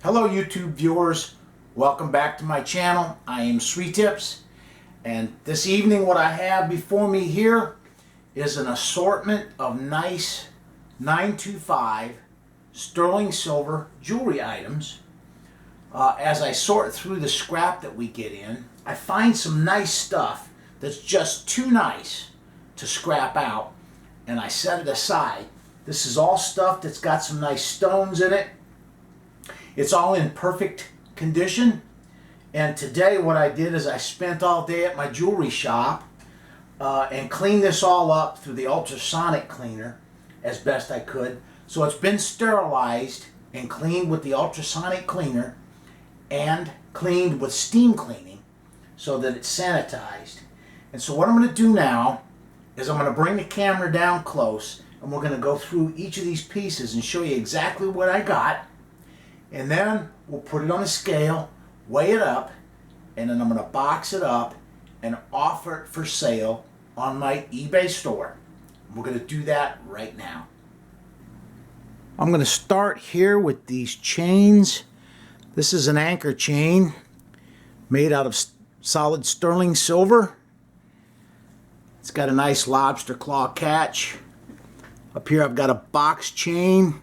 Hello YouTube viewers, welcome back to my channel. I am Sweet Tips, and this evening what I have before me here is an assortment of nice 925 sterling silver jewelry items. As I sort through the scrap that we get in, I find some nice stuff that's just too nice to scrap out, and I set it aside. This is all stuff that's got some nice stones in it. It's all in perfect condition. And today what I did is I spent all day at my jewelry shop and cleaned this all up through the ultrasonic cleaner as best I could. So it's been sterilized and cleaned with the ultrasonic cleaner and cleaned with steam cleaning so that it's sanitized. And so what I'm going to do now is I'm going to bring the camera down close and we're going to go through each of these pieces and show you exactly what I got. And then we'll put it on a scale, weigh it up, and then I'm going to box it up and offer it for sale on my eBay store. We're going to do that right now. I'm going to start here with these chains. This is an anchor chain made out of solid sterling silver. It's got a nice lobster claw catch. Up here I've got a box chain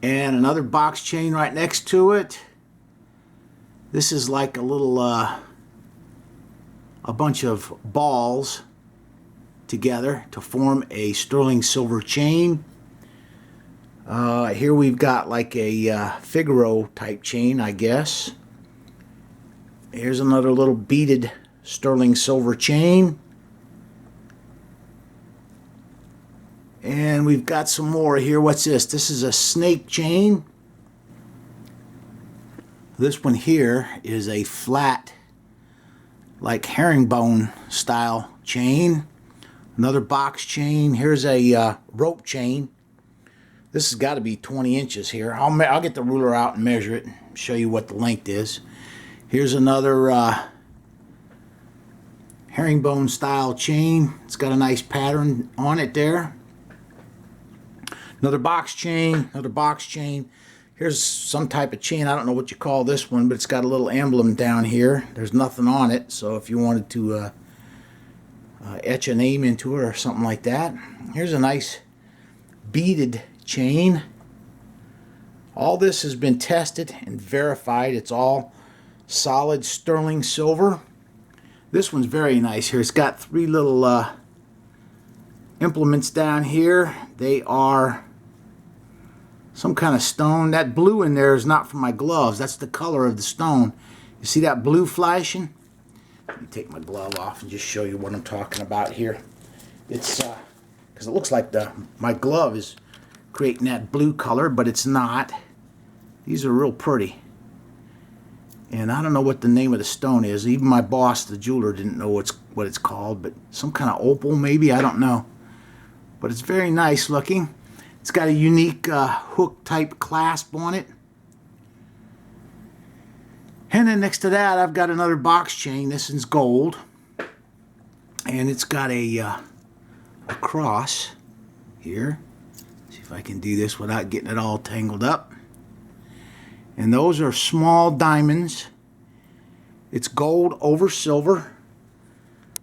and another box chain right next to it. This is like a little a bunch of balls together to form a sterling silver chain. Here we've got like a Figaro type chain, I guess. Here's another little beaded sterling silver chain. And we've got some more here. What's this? This is a snake chain. This one here is a flat, like herringbone style chain. Another box chain. Here's a rope chain. This has got to be 20 inches here. I'll get the ruler out and measure it and show you what the length is. Here's another herringbone style chain. It's got a nice pattern on it there. Another box chain, another box chain. Here's some type of chain. I don't know what you call this one, but it's got a little emblem down here. There's nothing on it, so if you wanted to etch a name into it or something like that. Here's a nice beaded chain. All this has been tested and verified. It's all solid sterling silver. This one's very nice here. It's got three little implements down here. They are some kind of stone. That blue in there is not from my gloves. That's the color of the stone. You see that blue flashing? Let me take my glove off and just show you what I'm talking about here. It's because it looks like my glove is creating that blue color, but it's not. These are real pretty. And I don't know what the name of the stone is. Even my boss, the jeweler, didn't know what it's called, but some kind of opal maybe, I don't know. But it's very nice looking. It's got a unique hook type clasp on it. And then next to that I've got another box chain. This one's gold. And it's got a cross here. See if I can do this without getting it all tangled up. And those are small diamonds. It's gold over silver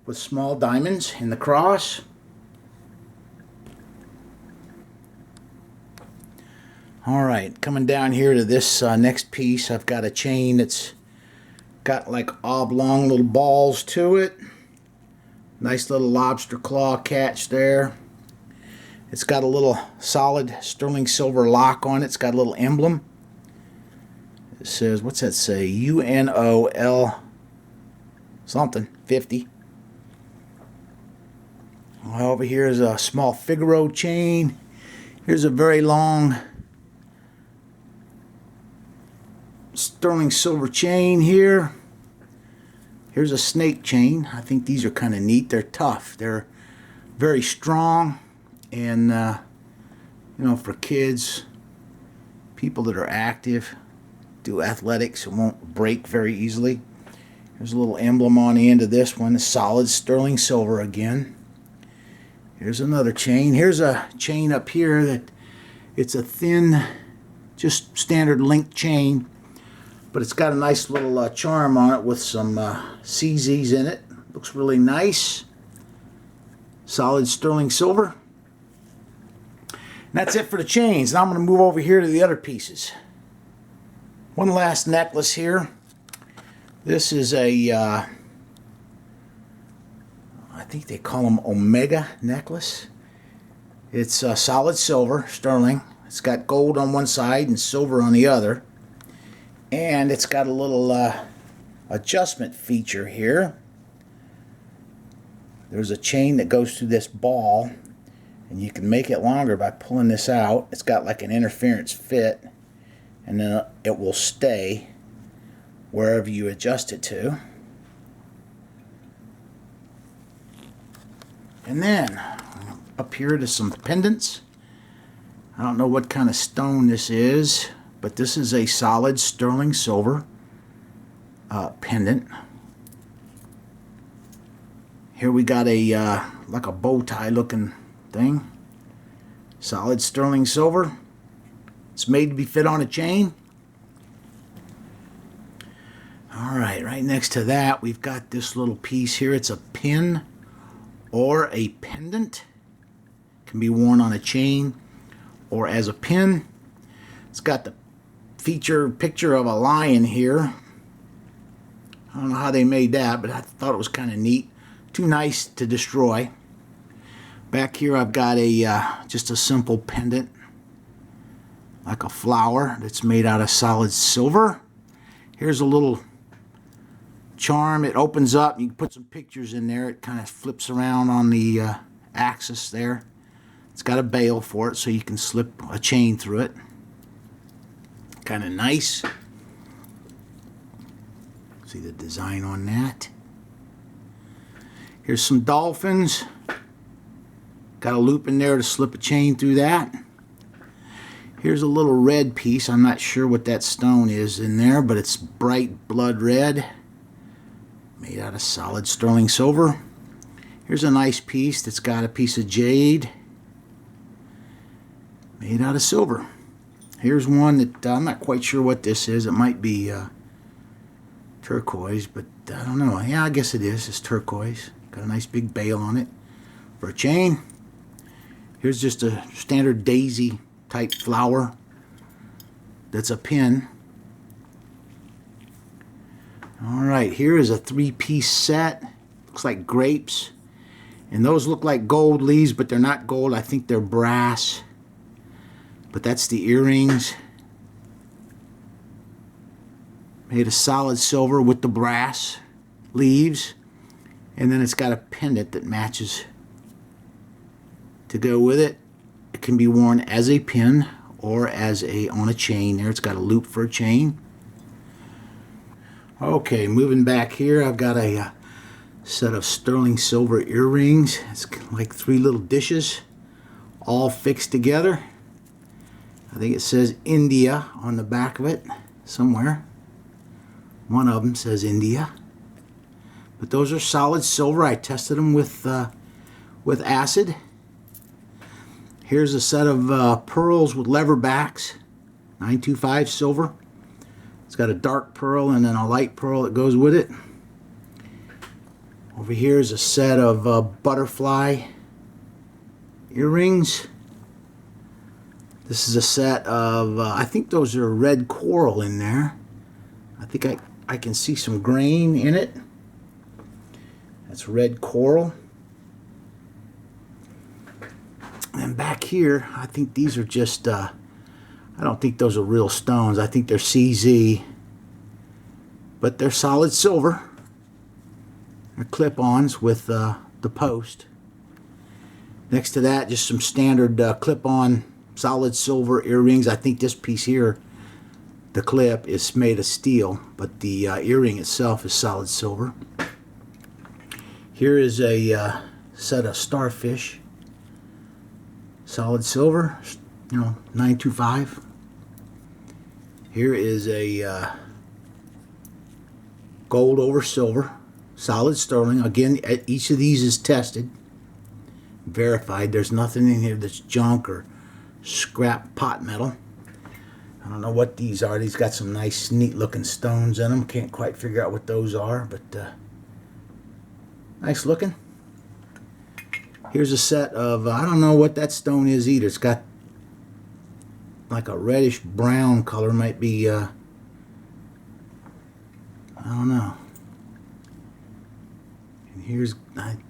with small diamonds in the cross. Alright, coming down here to this next piece, I've got a chain that's got like oblong little balls to it. Nice little lobster claw catch there. It's got a little solid sterling silver lock on it. It's got a little emblem. It says, what's that say? UNOL something, 50. Over here is a small Figaro chain. Here's a very long sterling silver chain here. Here's a snake chain. I think these are kind of neat. They're tough. They're very strong, and you know, for kids, people that are active, do athletics, it won't break very easily. There's a little emblem on the end of this one. Solid sterling silver again. Here's another chain. Here's a chain up here that it's a thin just standard link chain, but it's got a nice little charm on it with some CZs in it. Looks really nice. Solid sterling silver. And that's it for the chains. Now I'm going to move over here to the other pieces. One last necklace here. This is a, I think they call them Omega necklace. It's solid silver, sterling. It's got gold on one side and silver on the other. And it's got a little adjustment feature here. There's a chain that goes through this ball, and you can make it longer by pulling this out. It's got like an interference fit, and then it will stay wherever you adjust it to. And then up here to some pendants. I don't know what kind of stone this is, but this is a solid sterling silver pendant. Here we got a like a bow tie looking thing. Solid sterling silver. It's made to be fit on a chain. Alright, right next to that we've got this little piece here. It's a pin or a pendant. Can be worn on a chain or as a pin. It's got the picture of a lion here. I don't know how they made that, but I thought it was kind of neat. Too nice to destroy. Back here I've got a just a simple pendant, like a flower that's made out of solid silver. Here's a little charm. It opens up. You can put some pictures in there. It kind of flips around on the axis there. It's got a bail for it so you can slip a chain through it. Kind of nice. See the design on that. Here's some dolphins. Got a loop in there to slip a chain through that. Here's a little red piece. I'm not sure what that stone is in there, but it's bright blood red. Made out of solid sterling silver. Here's a nice piece that's got a piece of jade. Made out of silver. Here's one that I'm not quite sure what this is. It might be turquoise, but I don't know. Yeah, I guess it is. It's turquoise. Got a nice big bail on it for a chain. Here's just a standard daisy type flower. That's a pin. Alright, here is a 3-piece set. Looks like grapes. And those look like gold leaves, but they're not gold. I think they're brass. But that's the earrings. Made of solid silver with the brass leaves. And then it's got a pendant that matches to go with it. It can be worn as a pin or as on a chain there. It's got a loop for a chain. Okay, moving back here, I've got a set of sterling silver earrings. It's like 3 little dishes all fixed together. I think it says India on the back of it somewhere. One of them says India. But those are solid silver. I tested them with acid. Here's a set of pearls with lever backs. 925 silver. It's got a dark pearl and then a light pearl that goes with it. Over here is a set of butterfly earrings. This is a set of, I think those are red coral in there. I think I can see some grain in it. That's red coral. And back here, I think these are just, I don't think those are real stones. I think they're CZ. But they're solid silver. They're clip-ons with the post. Next to that, just some standard clip-on solid silver earrings. I think this piece here, the clip, is made of steel, but the earring itself is solid silver. Here is a set of starfish. Solid silver, 925. Here is a gold over silver, solid sterling. Again, each of these is tested, verified. There's nothing in here that's junk or scrap pot metal. I don't know what these are. These got some nice, neat looking stones in them. Can't quite figure out what those are, but nice looking. Here's a set of, I don't know what that stone is either. It's got like a reddish brown color. Might be, I don't know. And here's,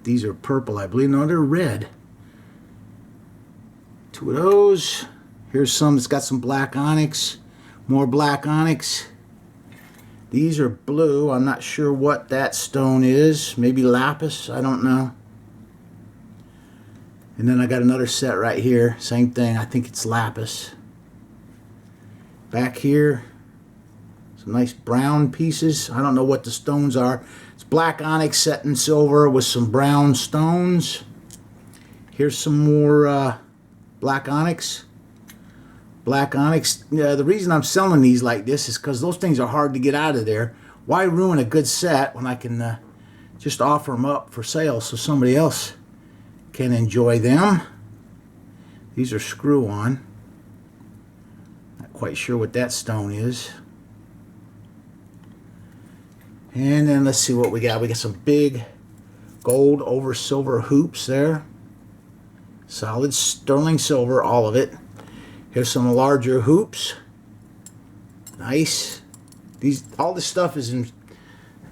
these are purple, I believe. No, they're red. Two of those. Here's some that's got some black onyx. More black onyx. These are blue. I'm not sure what that stone is. Maybe lapis. I don't know. And then I got another set right here. Same thing. I think it's lapis. Back here, some nice brown pieces. I don't know what the stones are. It's black onyx set in silver with some brown stones. Here's some more black onyx. Black onyx. The reason I'm selling these like this is because those things are hard to get out of there. Why ruin a good set when I can just offer them up for sale so somebody else can enjoy them? These are screw on. Not quite sure what that stone is. And then let's see what we got. We got some big gold over silver hoops there. Solid sterling silver, all of it. Here's some larger hoops. Nice. All this stuff is in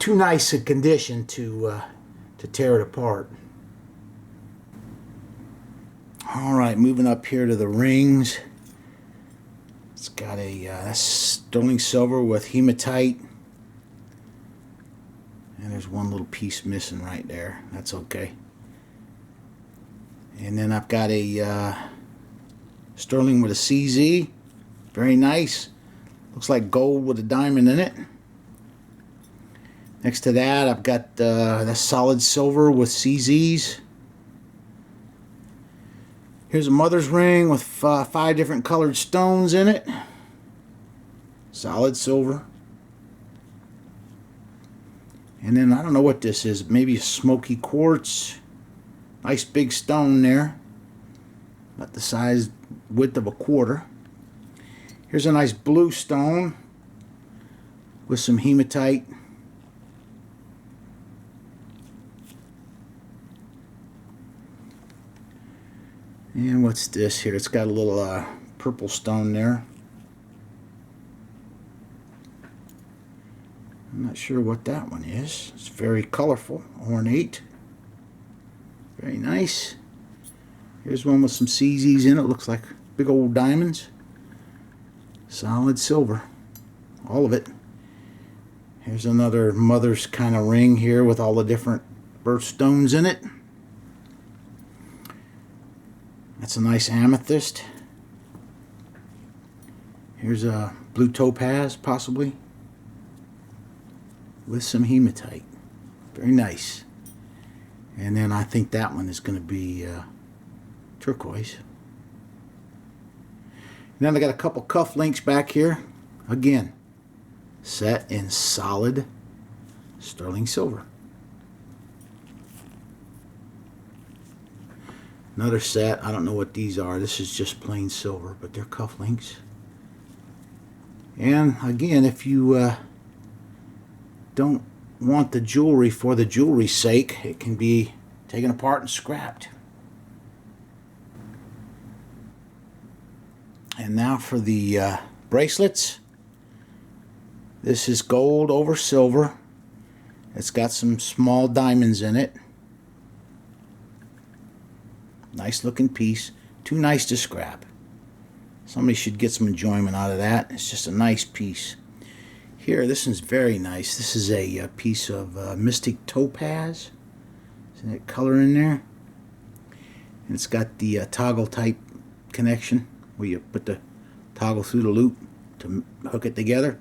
too nice a condition to tear it apart. All right, moving up here to the rings. It's got a that's sterling silver with hematite. And there's one little piece missing right there. That's okay. And then I've got a sterling with a CZ. Very nice. Looks like gold with a diamond in it. Next to that, I've got the solid silver with CZs. Here's a mother's ring with 5 different colored stones in it. Solid silver. And then I don't know what this is. Maybe a smoky quartz. Nice big stone there. About the size, width of a quarter. Here's a nice blue stone with some hematite. And what's this here? It's got a little purple stone there. I'm not sure what that one is. It's very colorful, ornate. Very nice. Here's one with some CZs in it. Looks like big old diamonds. Solid silver. All of it. Here's another mother's kind of ring here with all the different birthstones in it. That's a nice amethyst. Here's a blue topaz, possibly, with some hematite. Very nice. And then I think that one is going to be turquoise. And then I got a couple cuff links back here. Again, set in solid sterling silver. Another set. I don't know what these are. This is just plain silver, but they're cuff links. And again, if you don't want the jewelry for the jewelry's sake, it can be taken apart and scrapped. And now for the bracelets. This is gold over silver. It's got some small diamonds in it. Nice looking piece. Too nice to scrap. Somebody should get some enjoyment out of that. It's just a nice piece. Here, this one's very nice. This is a piece of mystic topaz. See that color in there? And it's got the toggle type connection where you put the toggle through the loop to hook it together.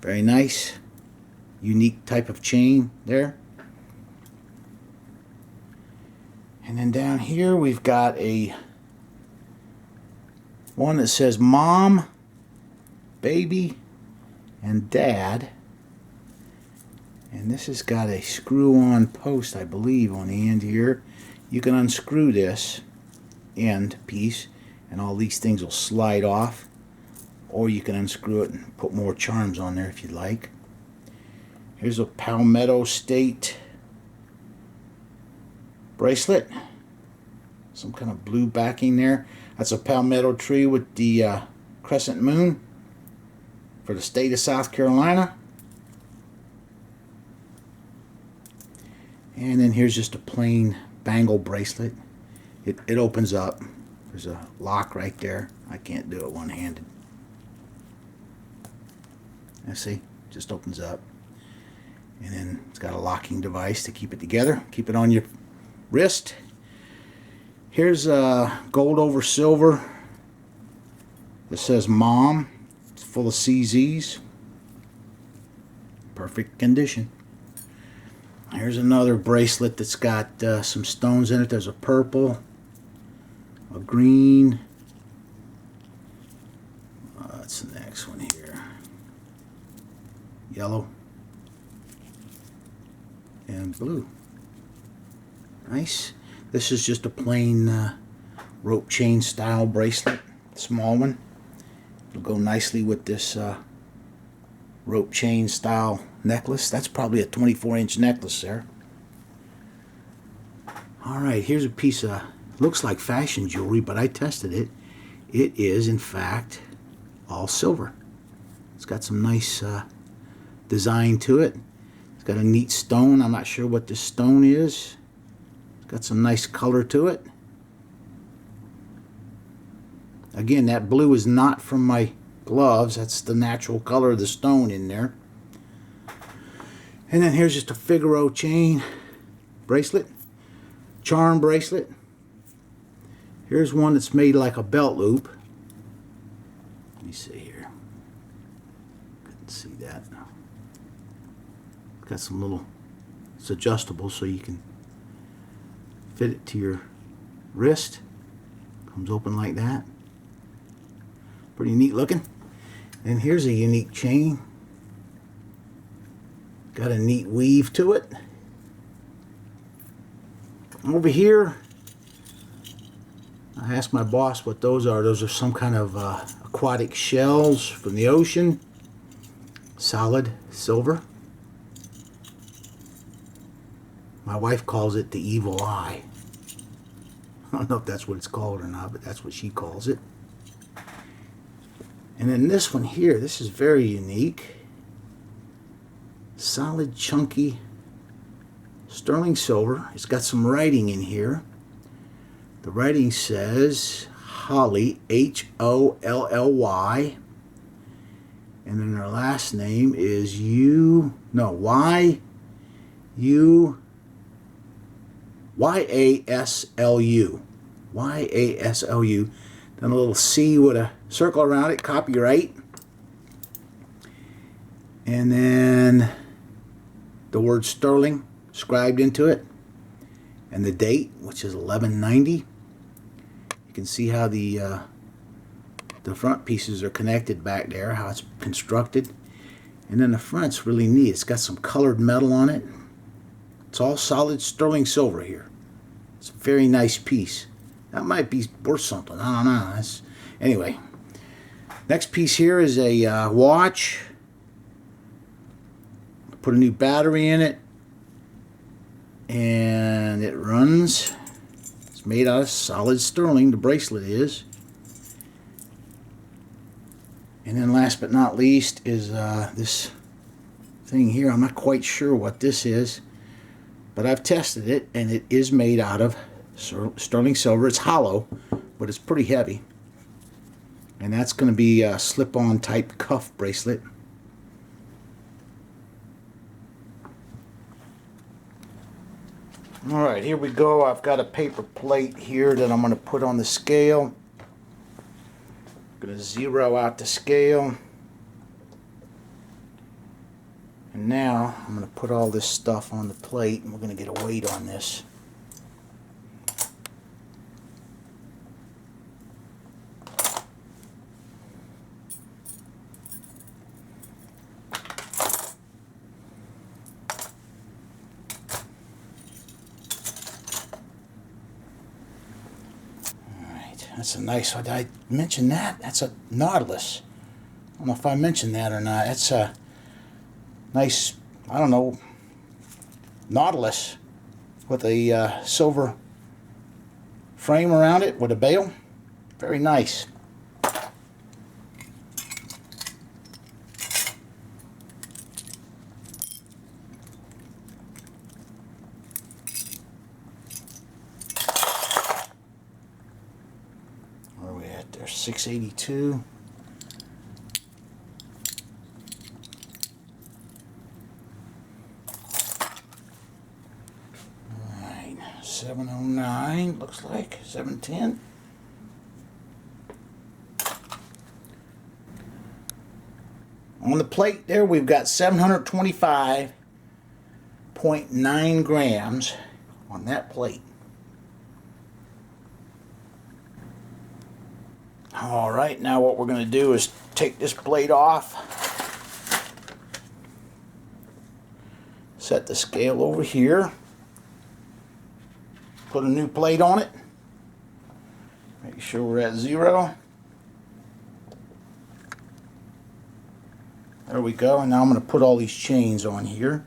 Very nice. Unique type of chain there. And then down here we've got a one that says Mom, Baby, and Dad. And this has got a screw-on post, I believe, on the end here. You can unscrew this end piece and all these things will slide off. or you can unscrew it and put more charms on there if you'd like. Here's a Palmetto State bracelet. Some kind of blue backing there. That's a palmetto tree with the crescent moon for the state of South Carolina. And then here's just a plain bangle bracelet. It opens up. There's a lock right there. I can't do it one-handed. I see, just opens up. And then it's got a locking device to keep it together. Keep it on your wrist. Here's gold over silver. This says Mom. It's full of CZs. Perfect condition. Here's another bracelet that's got some stones in it. There's a purple, a green. That's the next one here. Yellow and blue. Nice. This is just a plain rope chain style bracelet, small one. It'll go nicely with this rope chain style necklace. That's probably a 24-inch necklace there. Alright, here's a piece of, looks like fashion jewelry, but I tested it. It is, in fact, all silver. It's got some nice design to it. It's got a neat stone. I'm not sure what this stone is. It's got some nice color to it. Again, that blue is not from my gloves. That's the natural color of the stone in there. And then here's just a Figaro chain bracelet, charm bracelet. Here's one that's made like a belt loop. Let me see here. Couldn't see that. It's got some little, it's adjustable so you can fit it to your wrist. Comes open like that. Pretty neat looking. And here's a unique chain. Got a neat weave to it. Over here, I asked my boss what those are. Those are some kind of aquatic shells from the ocean. Solid silver. My wife calls it the evil eye. I don't know if that's what it's called or not, but that's what she calls it. And then this one here, this is very unique. Solid, chunky, sterling silver. It's got some writing in here. The writing says Holly, H-O-L-L-Y. And then her last name is Y-A-S-L-U. Y-A-S-L-U. Then a little C with a circle around it, copyright. And then the word sterling scribed into it. And the date, which is 1190. You can see how the front pieces are connected back there, how it's constructed. And then the front's really neat. It's got some colored metal on it. It's all solid sterling silver here. It's a very nice piece. That might be worth something. I don't know. Anyway, next piece here is a watch. Put a new battery in it. And it runs. It's made out of solid sterling. The bracelet is. And then last but not least is this thing here. I'm not quite sure what this is. But I've tested it, and it is made out of sterling silver. It's hollow, but it's pretty heavy. And that's going to be a slip-on type cuff bracelet. Alright, here we go. I've got a paper plate here that I'm going to put on the scale. I'm going to zero out the scale. And now I'm going to put all this stuff on the plate, and we're going to get a weight on this. Alright, that's a nice one. Did I mention that? That's a Nautilus. don't know if I mentioned that or not. It's a nice, I don't know, Nautilus with a silver frame around it with a bail. Very nice. Where are we at there? 682. All right, 709 looks like 710. On the plate there, we've got 725.9 grams on that plate. All right, now what we're going to do is take this plate off, set the scale over here, put a new plate on it, make sure we're at 0. There we go, and now I'm going to put all these chains on here.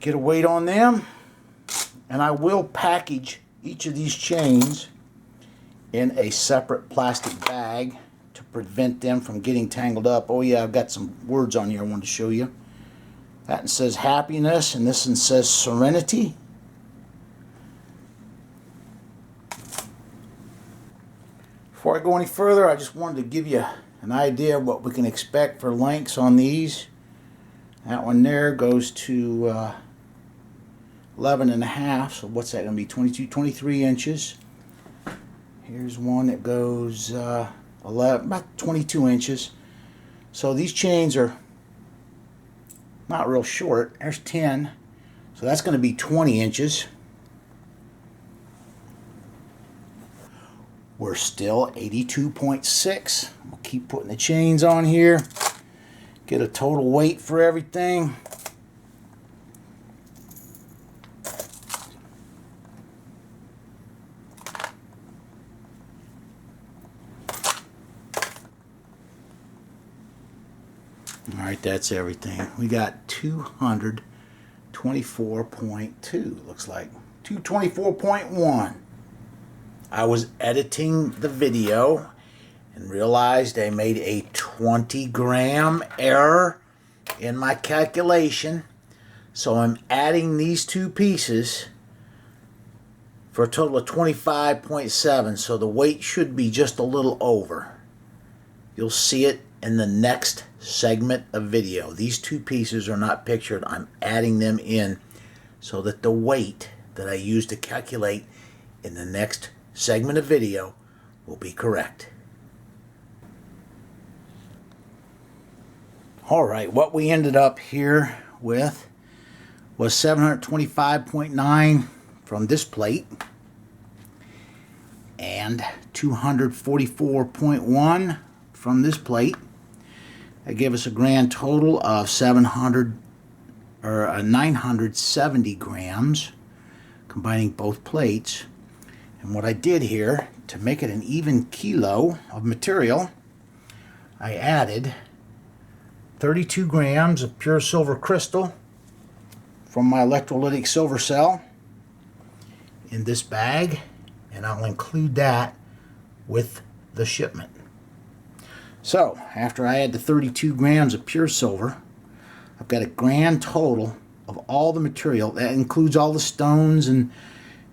Get a weight on them, and I will package each of these chains in a separate plastic bag to prevent them from getting tangled up. Oh yeah, I've got some words on here I wanted to show you. That one says happiness, and this one says serenity. Before I go any further, I just wanted to give you an idea of what we can expect for lengths on these. That one there goes to 11.5, so what's that going to be? 22, 23 inches. Here's one that goes about 22 inches. So these chains are not real short. There's 10, so that's going to be 20 inches. We're still 82.6. We'll keep putting the chains on here. Get a total weight for everything. Alright, that's everything. We got 224.2, looks like. 224.1. I was editing the video and realized I made a 20-gram error in my calculation. So I'm adding these two pieces for a total of 25.7. So the weight should be just a little over. You'll see it in the next segment of video. These two pieces are not pictured. I'm adding them in so that the weight that I use to calculate in the next segment of video will be correct. Alright, what we ended up here with was 725.9 from this plate and 244.1 from this plate. That gave us a grand total of 970 grams, combining both plates. And what I did here, to make it an even kilo of material, I added 32 grams of pure silver crystal from my electrolytic silver cell in this bag, and I'll include that with the shipment. So, after I add the 32 grams of pure silver, I've got a grand total of all the material. That includes all the stones and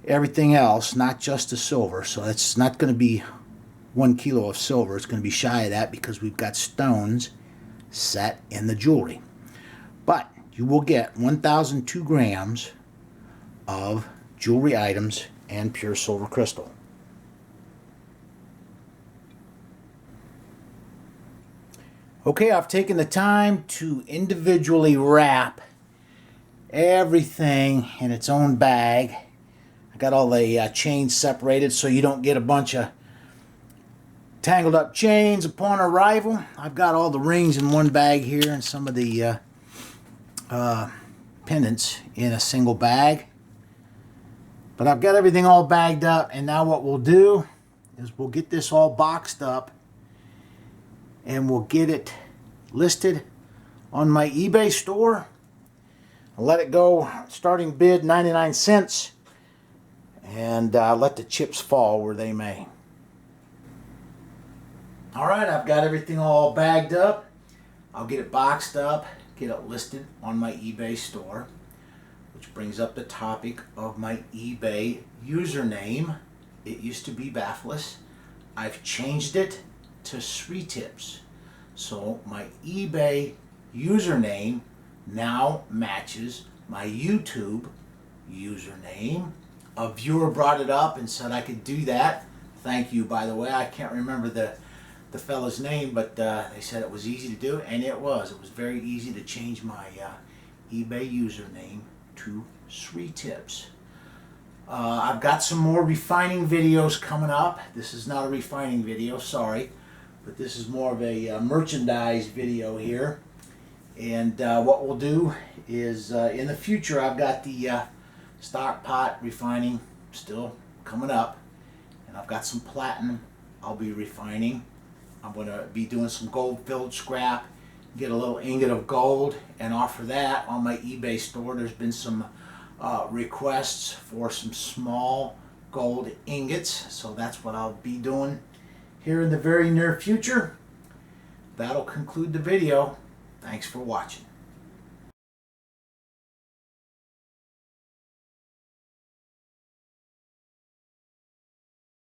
everything else, not just the silver. So it's not going to be 1 kilo of silver. It's going to be shy of that because we've got stones set in the jewelry. But you will get 1,002 grams of jewelry items and pure silver crystal. Okay, I've taken the time to individually wrap everything in its own bag. I got all the chains separated so you don't get a bunch of tangled up chains upon arrival. I've got all the rings in one bag here and some of the pendants in a single bag. But I've got everything all bagged up, and now what we'll do is we'll get this all boxed up and we'll get it listed on my eBay store. I'll let it go, starting bid 99 cents, and let the chips fall where they may. Alright, I've got everything all bagged up. I'll get it boxed up, get it listed on my eBay store, which brings up the topic of my eBay username. It used to be Baffless. I've changed it to SweetTips. So my eBay username now matches my YouTube username. A viewer brought it up and said I could do that. Thank you, by the way. I can't remember the fellow's name, but they said it was easy to do, and it was. It was very easy to change my eBay username to SweetTips. I've got some more refining videos coming up. This is not a refining video, sorry, but this is more of a merchandise video here. And what we'll do is in the future, I've got the stock pot refining still coming up, and I've got some platinum I'll be refining. I'm going to be doing some gold-filled scrap, get a little ingot of gold, and offer that on my eBay store. There's been some requests for some small gold ingots, so that's what I'll be doing here in the very near future. That'll conclude the video. Thanks for watching.